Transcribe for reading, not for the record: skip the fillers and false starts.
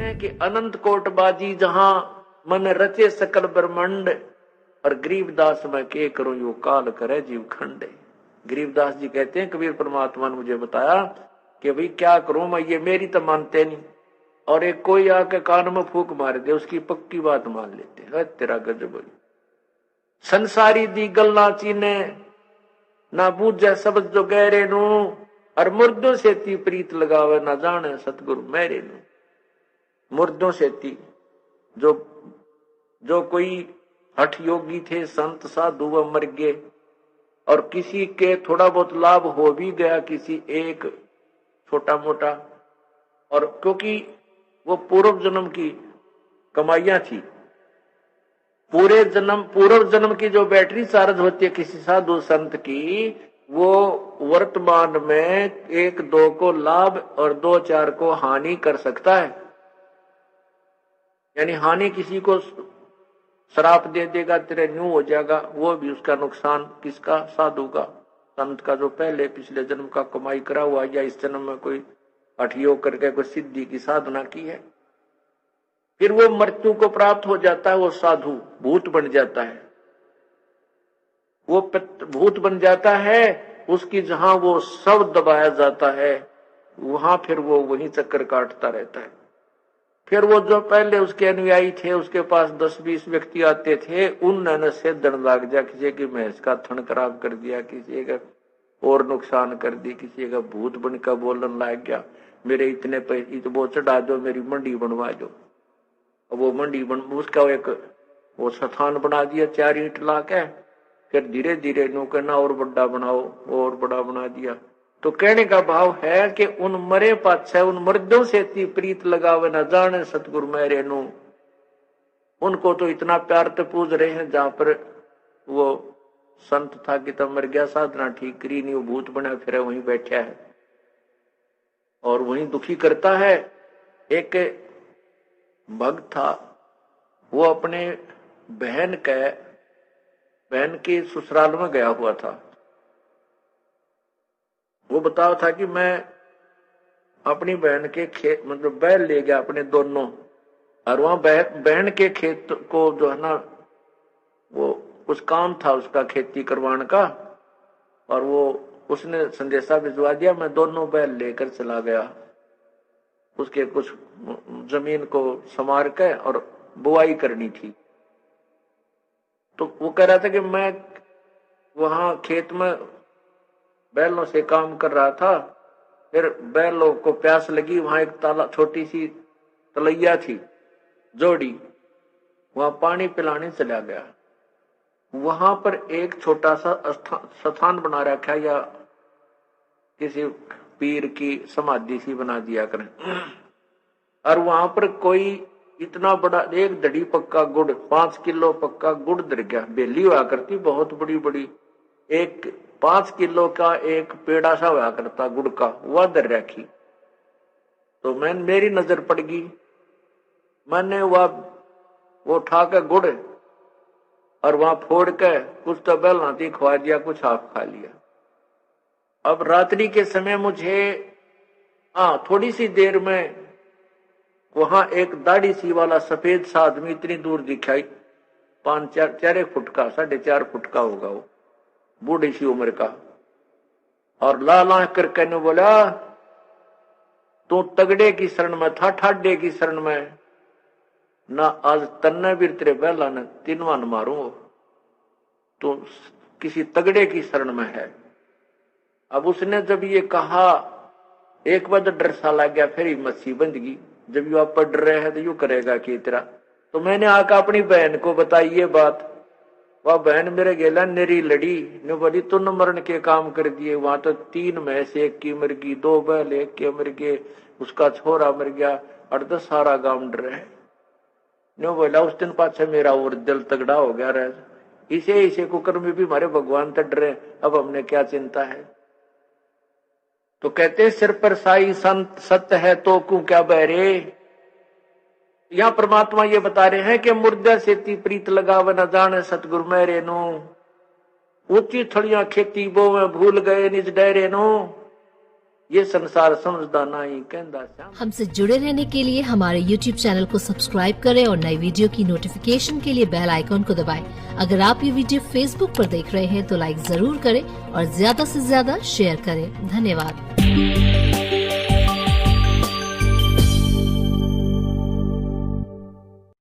हैं कि अनंत कोट बाजी जहां मन रचे सकल ब्रह्मंड, और गरीबदास मैं के करूं यो काल करे जीव खंड। गरीबदास जी कहते हैं कबीर परमात्मा ने मुझे बताया कि भाई क्या करूं मैं, ये मेरी तो मानते नहीं, और एक कोई आके कान में फूक मार दे उसकी पक्की बात मान लेते हैं। तेरा गजब संसारी दी गल्ला चीने ना बूझे शब्द जो गहरे नू, और मुर्दों से ती प्रीत लगावे ना जाने सतगुरु मेरे नू। मुर्दों से ती जो कोई हठ योगी थे, संत साधु व मर गए, और किसी के थोड़ा बहुत लाभ हो भी गया, किसी एक छोटा मोटा, और क्योंकि वो पूर्व जन्म की कमाइयां थी, पूर्व जन्म की जो बैटरी चार्ज होती है किसी साधु संत की, वो वर्तमान में एक दो को लाभ और दो चार को हानि कर सकता है। यानी हानि किसी को श्राप दे देगा, तेरे न्यू हो जाएगा, वो भी उसका नुकसान किसका, साधु का, संत का, जो पहले पिछले जन्म का कमाई करा हुआ या इस जन्म में कोई हठयोग करके कोई सिद्धि की साधना की है। फिर वो मृत्यु को प्राप्त हो जाता है, वो साधु भूत बन जाता है, वो भूत बन जाता है, उसकी जहां वो सब दबाया जाता है वहां फिर वो वहीं चक्कर काटता रहता है। फिर वो जो पहले उसके अनुयायी थे, उसके पास 10-20 व्यक्ति आते थे, उन्होंने से दंड लाग जा, किसी की भैंस का थन खराब कर दिया, किसी का और नुकसान कर दी, किसी का भूत बन का बोलन लग गया, मेरे इतने पैसे तो वो चढ़ा दो, मेरी मंडी बनवा दो। वो मंडी बन, उसका एक वो स्थान बना दिया 4 ईंट ला के, फिर धीरे धीरे नो कहना और बड़ा बनाओ, और बड़ा बना दिया। तो कहने का भाव है कि उन मरे पाछे उन मर्दों से इतनी प्रीत लगावे न जाने सतगुरु मेरे नु। उनको तो इतना प्यार तो पूज रहे हैं, जहां पर वो संत था कि तब मर गया, साधना ठीक करी नहीं, वो भूत बना फिर वहीं बैठा है और वहीं दुखी करता है। एक भक्त था, वो अपने बहन के ससुराल में गया हुआ था। वो बताया था कि मैं अपनी बहन के खेत मतलब बैल ले गया अपने दोनों, और वहां बहन के खेत को जो है ना, वो कुछ काम था उसका खेती करवाने का, और वो उसने संदेशा भिजवा दिया, मैं दोनों बैल लेकर चला गया। उसके कुछ जमीन को संवार के और बुआई करनी थी। तो वो कह रहा था कि मैं वहां खेत में बैलों से काम कर रहा था, फिर बैलों को प्यास लगी, वहां एक छोटी सी तलैया थी जोड़ी, वहां पानी पिलाने चला गया। वहां पर एक छोटा सा स्थान बना रखा, या किसी पीर की समाधि सी बना दिया करें, और वहां पर कोई इतना बड़ा एक दड़ी पक्का गुड़, 5 किलो पक्का गुड़ दर गया, बेली हुआ करती बहुत बड़ी बड़ी, एक 5 किलो का एक पेड़ा सा हुआ करता गुड़ का, वह दर रखी। तो मेरी नजर पड़ गई, मैंने वो उठा के गुड़ और वहां फोड़ के कुछ तो बैलाती खवा दिया, कुछ आप खा लिया। अब रात्रि के समय मुझे थोड़ी सी देर में वहां एक दाढ़ी सी वाला सफेद सा आदमी इतनी दूर दिखाई, 4 फुट का, 4.5 फुट का होगा वो, बूढ़ी सी उम्र का, और ला करके ने बोला, तू तगड़े की शरण में था, ठाडे की शरण में ना, आज तन्ने भी तेरे बैला ने 3 वन मारू, तो किसी तगड़े की शरण में है। अब उसने जब ये कहा, एक बार डर सा लग गया, फिर हिम्मत सी बंद गई, जब यू आप पढ़ रहे हैं तो यू करेगा कि तेरा। तो मैंने आकर अपनी बहन को बताई ये बात, वह बहन मेरे गेला नेरी लड़ी ने बोली, तुम मरण के काम कर दिए, वहां तो 3 भैंस एक की मर गई, 2 बैल एक के मर गए, उसका छोरा मर गया, और तो सारा गांव डर है। ने बोला उस दिन पाछे मेरा और दिल तगड़ा हो गया रहे, इसे कुकर में भी हमारे भगवान तक डरे, अब हमने क्या चिंता है। तो कहते सिर पर साई संत सत्य है तो क्यों क्या बहरे। यहां परमात्मा ये बता रहे हैं कि मुर्दे से ती प्रीत लगाव न जाने सतगुरु मेरे नो, ऊंची थड़ियां खेती बोवे भूल गए निज डेरे नो। ये संसार समझदा नहीं कहंदा श्याम। हमसे जुड़े रहने के लिए हमारे YouTube चैनल को सब्सक्राइब करें और नई वीडियो की नोटिफिकेशन के लिए बेल आइकॉन को दबाएं। अगर आप ये वीडियो Facebook पर देख रहे हैं तो लाइक जरूर करें और ज्यादा से ज्यादा शेयर करें। धन्यवाद।